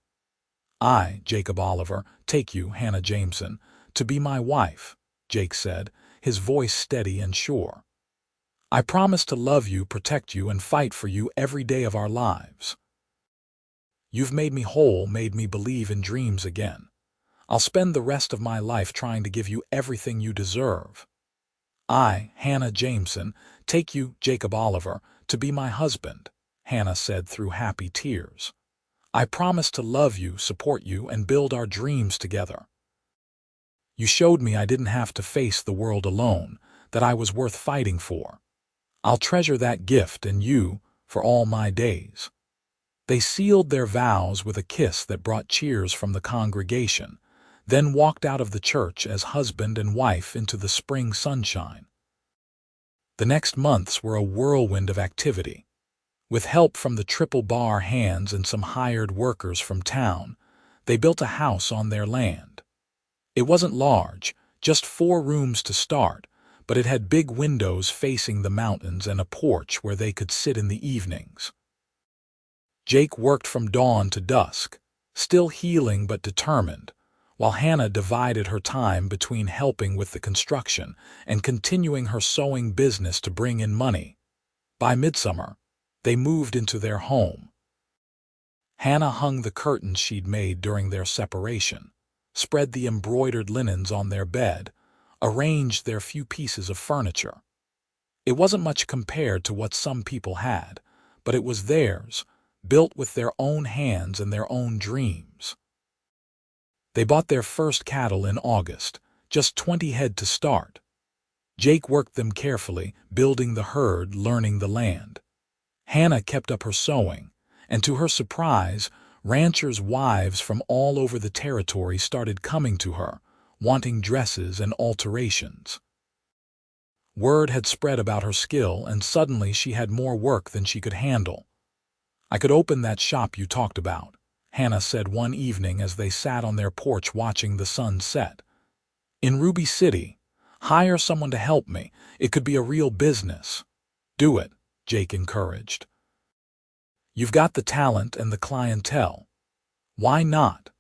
"I, Jacob Oliver, take you, Hannah Jameson, to be my wife," Jake said, his voice steady and sure. "I promise to love you, protect you, and fight for you every day of our lives. You've made me whole, made me believe in dreams again. I'll spend the rest of my life trying to give you everything you deserve. I, Hannah Jameson, take you, Jacob Oliver, to be my husband," Hannah said through happy tears. "I promise to love you, support you, and build our dreams together. You showed me I didn't have to face the world alone, that I was worth fighting for. I'll treasure that gift and you for all my days." They sealed their vows with a kiss that brought cheers from the congregation, then walked out of the church as husband and wife into the spring sunshine. The next months were a whirlwind of activity. With help from the Triple Bar hands and some hired workers from town, they built a house on their land. It wasn't large, just 4 rooms to start, but it had big windows facing the mountains and a porch where they could sit in the evenings. Jake worked from dawn to dusk, still healing but determined, while Hannah divided her time between helping with the construction and continuing her sewing business to bring in money. By midsummer, they moved into their home. Hannah hung the curtains she'd made during their separation, spread the embroidered linens on their bed, arranged their few pieces of furniture. It wasn't much compared to what some people had, but it was theirs, built with their own hands and their own dreams. They bought their first cattle in August, just 20 head to start. Jake worked them carefully, building the herd, learning the land. Hannah kept up her sewing, and to her surprise, ranchers' wives from all over the territory started coming to her, wanting dresses and alterations. Word had spread about her skill, and suddenly she had more work than she could handle. "I could open that shop you talked about," Hannah said one evening as they sat on their porch watching the sun set. "In Ruby City. Hire someone to help me. It could be a real business." "Do it," Jake encouraged. "You've got the talent and the clientele. Why not?"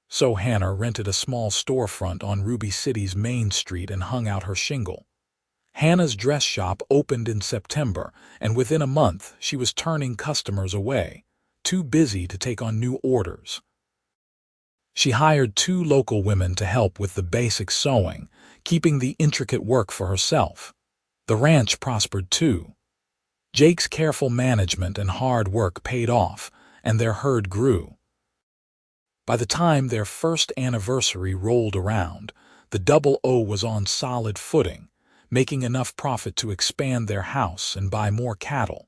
So Hannah rented a small storefront on Ruby City's main street and hung out her shingle. Hannah's dress shop opened in September, and within a month she was turning customers away, too busy to take on new orders. She hired 2 local women to help with the basic sewing, keeping the intricate work for herself. The ranch prospered too. Jake's careful management and hard work paid off, and their herd grew. By the time their first anniversary rolled around, the 00 was on solid footing, making enough profit to expand their house and buy more cattle.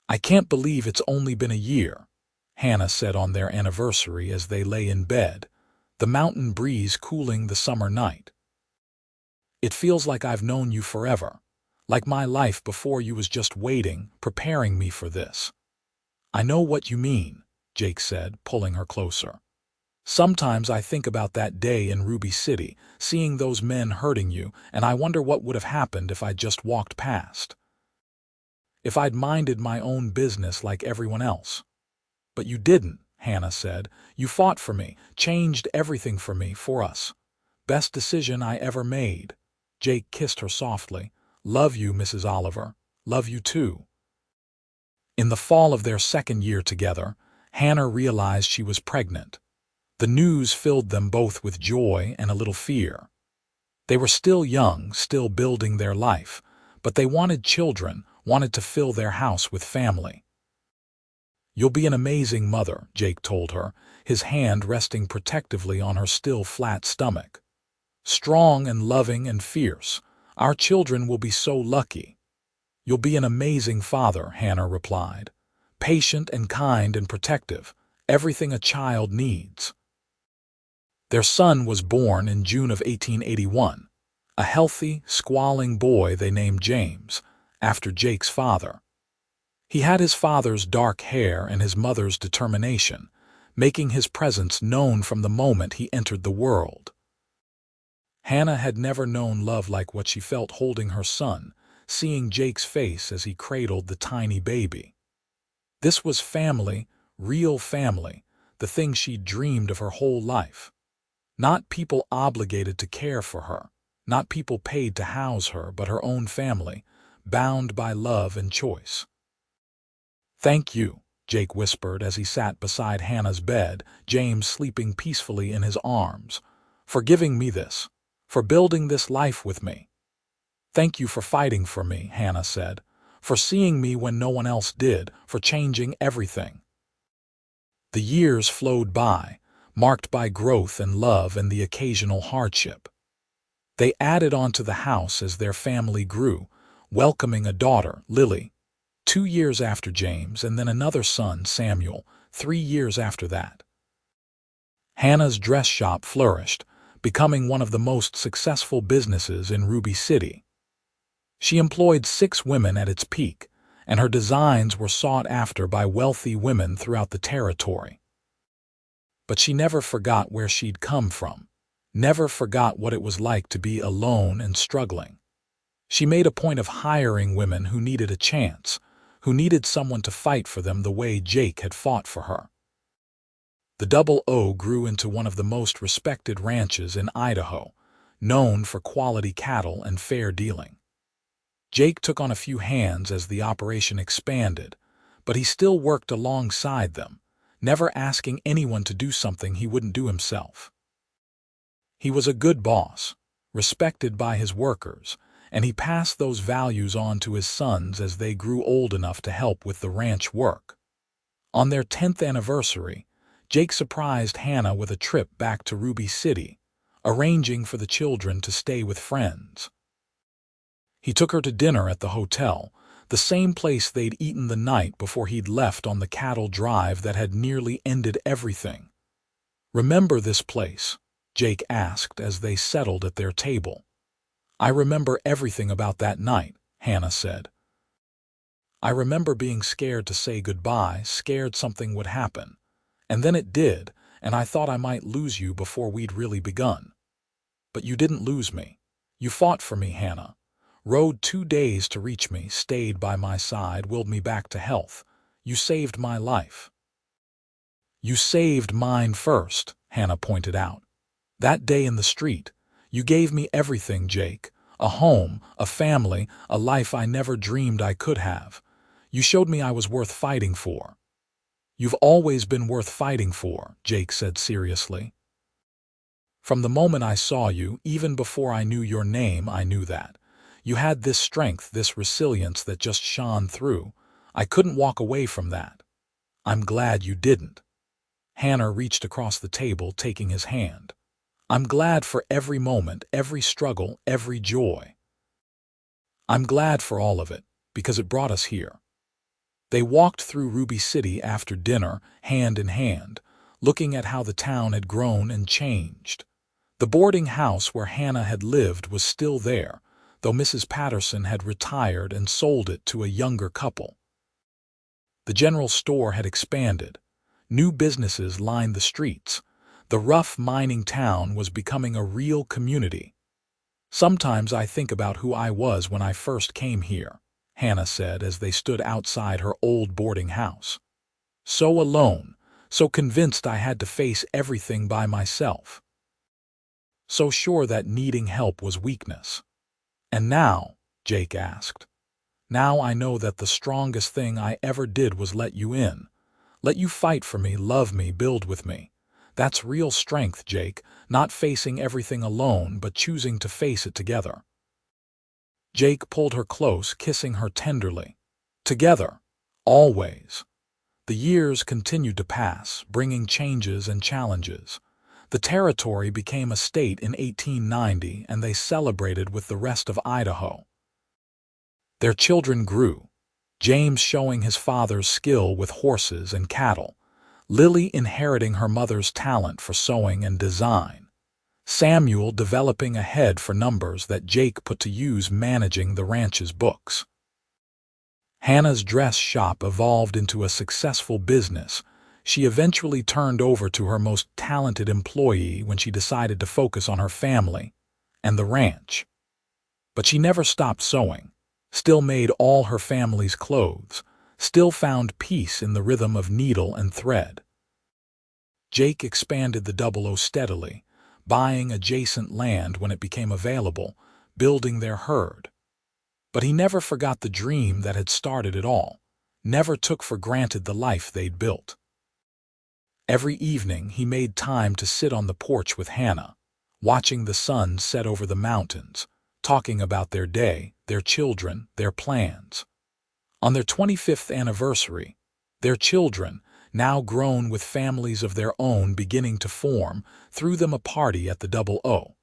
"I can't believe it's only been a year," Hannah said on their anniversary as they lay in bed, the mountain breeze cooling the summer night. "It feels like I've known you forever, like my life before you was just waiting, preparing me for this." "I know what you mean," Jake said, pulling her closer. Sometimes I think about that day in Ruby City, seeing those men hurting you, and I wonder what would have happened if I'd just walked past. If I'd minded my own business like everyone else. But you didn't, Hannah said. You fought for me, changed everything for me, for us. Best decision I ever made. Jake kissed her softly. Love you, Mrs. Oliver. Love you too. In the fall of their second year together, Hannah realized she was pregnant. The news filled them both with joy and a little fear. They were still young, still building their life, but they wanted children, wanted to fill their house with family. You'll be an amazing mother, Jake told her, his hand resting protectively on her still flat stomach. Strong and loving and fierce, our children will be so lucky. You'll be an amazing father, Hannah replied. Patient and kind and protective, everything a child needs. Their son was born in June of 1881, a healthy, squalling boy they named James, after Jake's father. He had his father's dark hair and his mother's determination, making his presence known from the moment he entered the world. Hannah had never known love like what she felt holding her son, seeing Jake's face as he cradled the tiny baby. This was family, real family, the thing she'd dreamed of her whole life. Not people obligated to care for her, not people paid to house her, but her own family, bound by love and choice. Thank you, Jake whispered as he sat beside Hannah's bed, James sleeping peacefully in his arms, for giving me this, for building this life with me. Thank you for fighting for me, Hannah said, for seeing me when no one else did, for changing everything. The years flowed by, marked by growth and love and the occasional hardship. They added on to the house as their family grew, welcoming a daughter, Lily, 2 years after James, and then another son, Samuel, 3 years after that. Hannah's dress shop flourished, becoming one of the most successful businesses in Ruby City. She employed 6 women at its peak, and her designs were sought after by wealthy women throughout the territory. But she never forgot where she'd come from, never forgot what it was like to be alone and struggling. She made a point of hiring women who needed a chance, who needed someone to fight for them the way Jake had fought for her. The Double O grew into one of the most respected ranches in Idaho, known for quality cattle and fair dealing. Jake took on a few hands as the operation expanded, but he still worked alongside them, never asking anyone to do something he wouldn't do himself. He was a good boss, respected by his workers, and he passed those values on to his sons as they grew old enough to help with the ranch work. On their 10th anniversary, Jake surprised Hannah with a trip back to Ruby City, arranging for the children to stay with friends. He took her to dinner at the hotel, the same place they'd eaten the night before he'd left on the cattle drive that had nearly ended everything. Remember this place? Jake asked as they settled at their table. I remember everything about that night, Hannah said. I remember being scared to say goodbye, scared something would happen. And then it did, and I thought I might lose you before we'd really begun. But you didn't lose me. You fought for me, Hannah. Rode 2 days to reach me, stayed by my side, willed me back to health. You saved my life. You saved mine first, Hannah pointed out. That day in the street, you gave me everything, Jake. A home, a family, a life I never dreamed I could have. You showed me I was worth fighting for. You've always been worth fighting for, Jake said seriously. From the moment I saw you, even before I knew your name, I knew that. You had this strength, this resilience that just shone through. I couldn't walk away from that. I'm glad you didn't. Hannah reached across the table, taking his hand. I'm glad for every moment, every struggle, every joy. I'm glad for all of it, because it brought us here. They walked through Ruby City after dinner, hand in hand, looking at how the town had grown and changed. The boarding house where Hannah had lived was still there, though Mrs. Patterson had retired and sold it to a younger couple. The general store had expanded. New businesses lined the streets. The rough mining town was becoming a real community. "Sometimes I think about who I was when I first came here," Hannah said as they stood outside her old boarding house. "So alone, so convinced I had to face everything by myself. So sure that needing help was weakness. And now," Jake asked, "now I know that the strongest thing I ever did was let you in. Let you fight for me, love me, build with me. That's real strength, Jake, not facing everything alone, but choosing to face it together." Jake pulled her close, kissing her tenderly. Together. Always. The years continued to pass, bringing changes and challenges. The territory became a state in 1890, and they celebrated with the rest of Idaho. Their children grew, James showing his father's skill with horses and cattle, Lily inheriting her mother's talent for sewing and design, Samuel developing a head for numbers that Jake put to use managing the ranch's books. Hannah's dress shop evolved into a successful business. She eventually turned over to her most talented employee when she decided to focus on her family and the ranch. But she never stopped sewing, still made all her family's clothes, still found peace in the rhythm of needle and thread. Jake expanded the 00 steadily, buying adjacent land when it became available, building their herd. But he never forgot the dream that had started it all, never took for granted the life they'd built. Every evening he made time to sit on the porch with Hannah, watching the sun set over the mountains, talking about their day, their children, their plans. On their 25th anniversary, their children, now grown with families of their own beginning to form, threw them a party at the 00.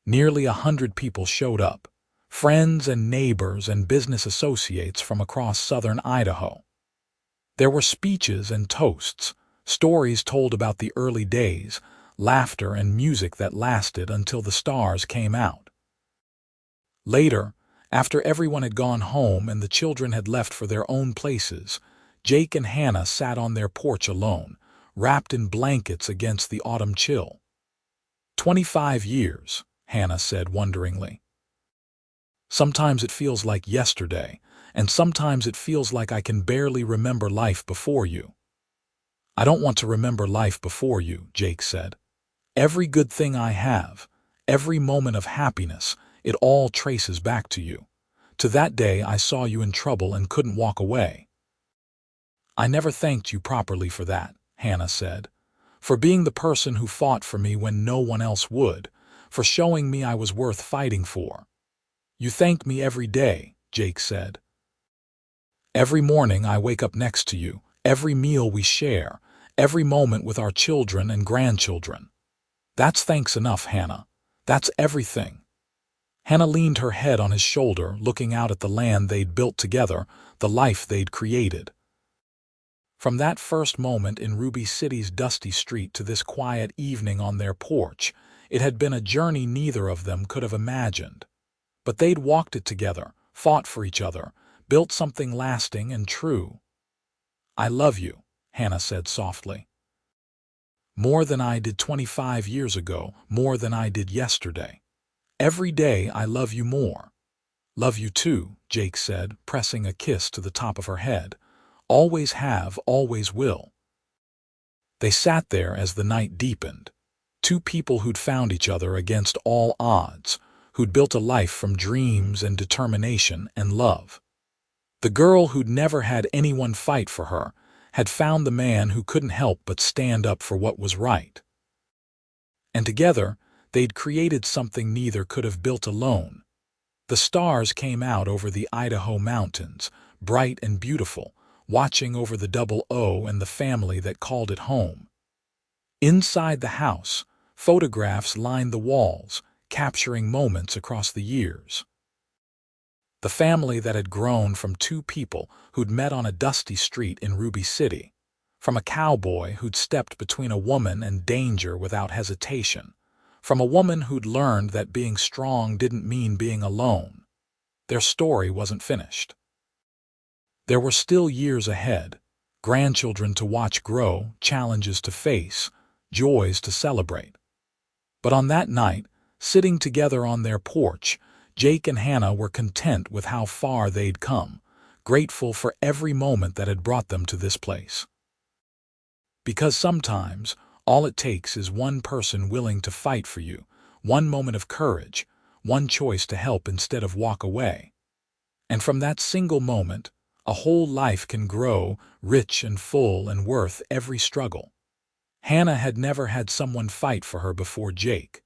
Nearly 100 people showed up, friends and neighbors and business associates from across southern Idaho. There were speeches and toasts, stories told about the early days, laughter and music that lasted until the stars came out. Later, after everyone had gone home and the children had left for their own places, Jake and Hannah sat on their porch alone, wrapped in blankets against the autumn chill. 25 years, Hannah said wonderingly. Sometimes it feels like yesterday, and sometimes it feels like I can barely remember life before you. I don't want to remember life before you, Jake said. Every good thing I have, every moment of happiness, it all traces back to you. To that day I saw you in trouble and couldn't walk away. I never thanked you properly for that, Hannah said, for being the person who fought for me when no one else would, for showing me I was worth fighting for. You thank me every day, Jake said. Every morning I wake up next to you, every meal we share, every moment with our children and grandchildren. That's thanks enough, Hannah. That's everything. Hannah leaned her head on his shoulder, looking out at the land they'd built together, the life they'd created. From that first moment in Ruby City's dusty street to this quiet evening on their porch, it had been a journey neither of them could have imagined. But they'd walked it together, fought for each other, built something lasting and true. I love you, Hannah said softly. More than I did 25 years ago, more than I did yesterday. Every day I love you more. Love you too, Jake said, pressing a kiss to the top of her head. Always have, always will. They sat there as the night deepened. Two people who'd found each other against all odds, who'd built a life from dreams and determination and love. The girl who'd never had anyone fight for her had found the man who couldn't help but stand up for what was right. And together, they'd created something neither could have built alone. The stars came out over the Idaho mountains, bright and beautiful, watching over the 00 and the family that called it home. Inside the house, photographs lined the walls, capturing moments across the years. The family that had grown from two people who'd met on a dusty street in Ruby City, from a cowboy who'd stepped between a woman and danger without hesitation, from a woman who'd learned that being strong didn't mean being alone. Their story wasn't finished. There were still years ahead, grandchildren to watch grow, challenges to face, joys to celebrate. But on that night, sitting together on their porch, Jake and Hannah were content with how far they'd come, grateful for every moment that had brought them to this place. Because sometimes, all it takes is one person willing to fight for you, one moment of courage, one choice to help instead of walk away. And from that single moment, a whole life can grow, rich and full and worth every struggle. Hannah had never had someone fight for her before Jake.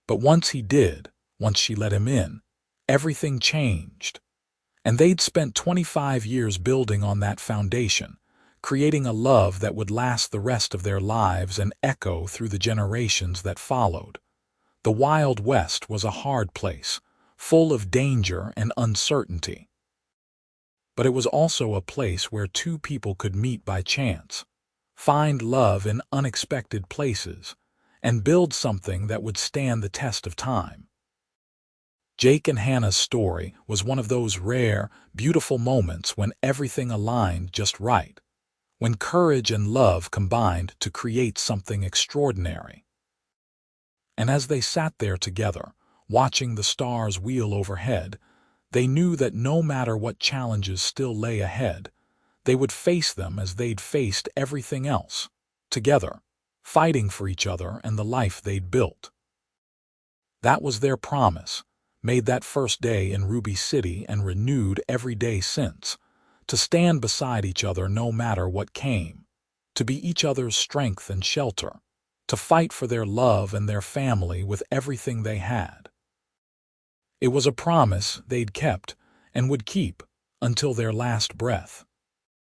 But once he did, once she let him in, everything changed. And they'd spent 25 years building on that foundation, creating a love that would last the rest of their lives and echo through the generations that followed. The Wild West was a hard place, full of danger and uncertainty. But it was also a place where two people could meet by chance, find love in unexpected places, and build something that would stand the test of time. Jake and Hannah's story was one of those rare, beautiful moments when everything aligned just right, when courage and love combined to create something extraordinary. And as they sat there together, watching the stars wheel overhead, they knew that no matter what challenges still lay ahead, they would face them as they'd faced everything else, together, fighting for each other and the life they'd built. That was their promise, made that first day in Ruby City and renewed every day since, to stand beside each other no matter what came, to be each other's strength and shelter, to fight for their love and their family with everything they had. It was a promise they'd kept and would keep until their last breath.